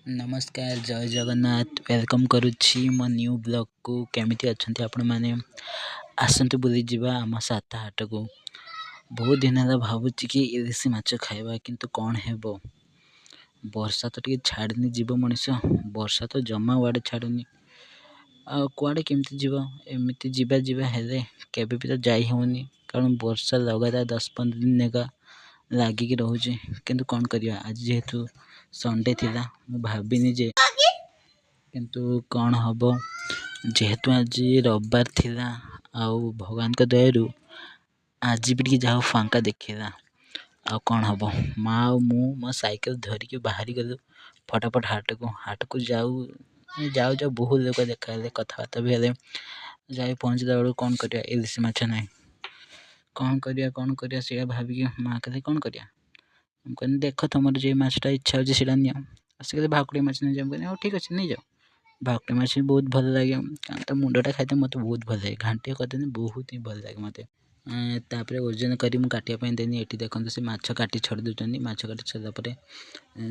नमस्कार जय जगन्नाथ वेलकम करुच्ची मो न्यू ब्लॉग को केमिति अच्छंती आपण माने आसंतु बुली जिबा आम साता हाट को बहुत दिन है भावुची कि इलिसी माछ खाइबा किंतु कौन हेबो वर्षा तो टिके छाड़नी जीव मनीष वर्षा तो जमा वाड़े छाड़नी आ कुआड़े केमती जीव एमती जीवा जीवा हेले केबे भी तो जाई होनी कारण वर्षा लगातार 10-15 दिन नेगा लागिक रोचे किंतु कौन करिया आज जेहेतु संडे थिला मु भाबिनी जे किंतु कौन हबो जेहेतु आज रविवार थिला आउ भगवान का दयारु आज भी टिके जाओ फांका देखेला आ कौन हबो माँ और मु मो साइकिल धरी के बाहरी गलु फटाफट हाट को जाऊ जाऊ जाऊ बहुत लोग देखा कथबार्ता भी हेले जाई पहुँचला बेलू कौन करिया इलिसी माछ नहीं कौन करिया से भाविकी माँ कहले कौन करिया कहनी देख तुम जो माछटा इच्छा हो सीटा नि आसिक भाकुड़ी माछ नहीं जाऊँ कहनी हाँ ठीक अच्छे नहीं जाओ भाकुड़ी माछ बहुत भल लगे तो मुंडटा खाते मत बहुत भल लगे घांटिया करते बहुत ही भल लगे मत तापर ओजन करी मु काटिया देनी ये देखते से माछ काटी छड़ दूसरी माछ काटी छाड़ापर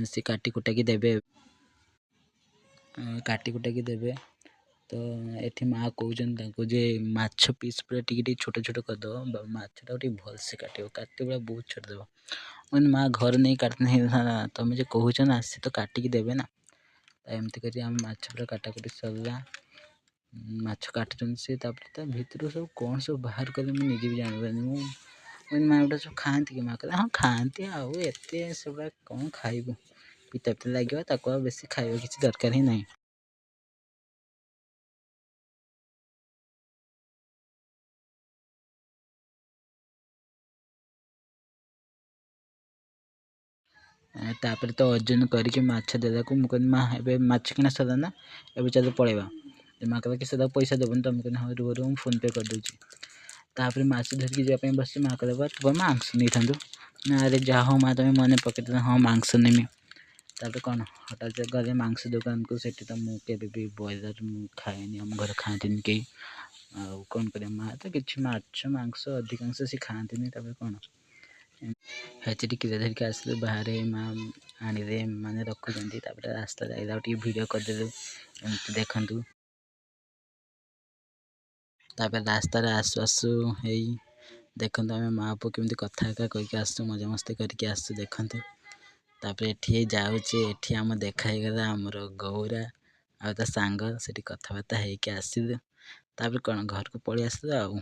से काटी कुटाकी देवे तो ये माँ कहते जे माछ पीस पूरा टी छोट छोट करदेव माछटा भल से काटे बेला बहुत छोड़ देव माँ घर नहीं काटते नहीं तुम जो कहून ना सी तो काटिकी देवे ना एमती कर माछ पूरा काटाकुटी सरला माछ काटुन से भितर सब कौन सब बाहर कले मुझे भी जानपारे मुझे माँ गोटा सब खाती कि माँ कहला हाँ खाती आउ एत सब कौन खाइबू पिता पिता लगे बेसी खाइबा किसी दरकार ही नहीं तापर तो ओजन करके माछ देला को मुझे माँ ए माछ किना सरला ना ए चल पलैबा माँ कहला कि से पैसा देवन तो मुझे हाँ रुह रुह फोन पे कर दूची तापर माछ धरिकी जावाई बस माँ कहला तू मांस नहीं था ना अरे जा हो माँ तुम्हें मन पकड़ हाँ मांस नेमी तापर कौन हठात गले मांस दुकान को सेठी तो मुझे भी ब्रॉयलर खाएनी आम घर खाती कहीं कौन कर माँ तो कि माछ मांस अधिकांश सी खाती कौन हेचि किलो धरिकी आसलु बाहर माँ आने मैंने रखुच्च रास्ता आइला भिडियो करदेलु एमती देखु तापर रास्तार आसु आसु है देखु आम माँ पु केमती कथा कहीकि आसु मजा मस्ती करके आसु देखु तापर ये जाऊे ये आम देखाईगला आमर गौरा आ सांग से कथबार्ता होके आसलु तापर कौन घर को पलि आसलु।